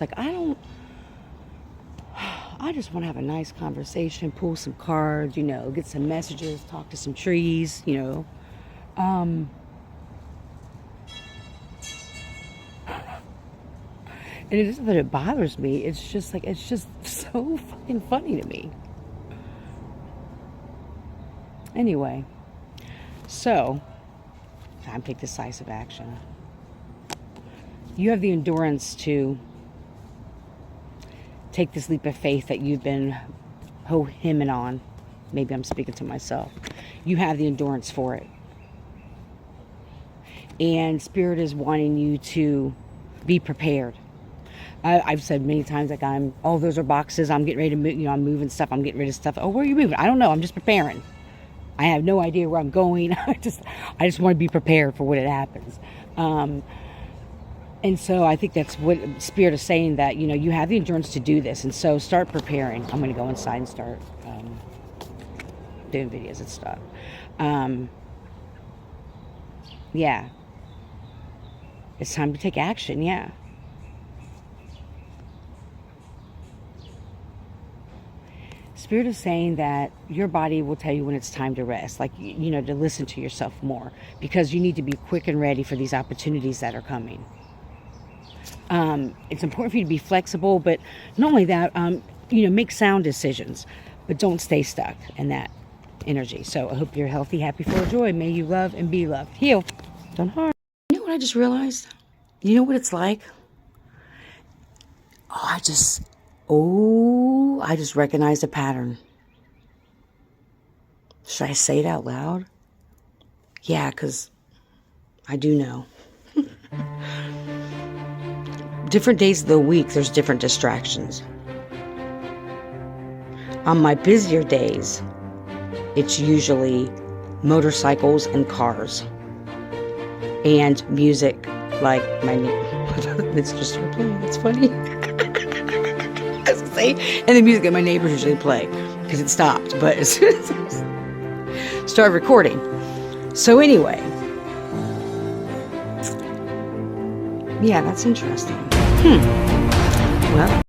Like, I just want to have a nice conversation, pull some cards, get some messages, talk to some trees. Um, and it isn't that it bothers me. It's just so fucking funny to me. Anyway, so time to take decisive action. You have the endurance to take this leap of faith that you've been hemming on. Maybe I'm speaking to myself. You have the endurance for it. And Spirit is wanting you to be prepared. I've said many times, like, those are boxes. I'm getting ready to move, I'm moving stuff. I'm getting rid of stuff. Oh, where are you moving? I don't know. I'm just preparing. I have no idea where I'm going. I just want to be prepared for when it happens. And so I think that's what Spirit is saying, that, you have the endurance to do this. And so start preparing. I'm going to go inside and start doing videos and stuff. Yeah. It's time to take action. Yeah. Spirit is saying that your body will tell you when it's time to rest. Like, to listen to yourself more. Because you need to be quick and ready for these opportunities that are coming. It's important for you to be flexible, but not only that, make sound decisions, but don't stay stuck in that energy. So I hope you're healthy, happy, full of joy. May you love and be loved. Heal. Don't harm. You know what I just realized? You know what it's like? I just recognized a pattern. Should I say it out loud? Yeah, because I do know. Different days of the week, there's different distractions. On my busier days, it's usually motorcycles and cars. And music, like it's just playing. It's funny. I was gonna say, and the music that my neighbors usually play, because it stopped, but as soon as I started recording. So anyway, yeah, that's interesting. Well.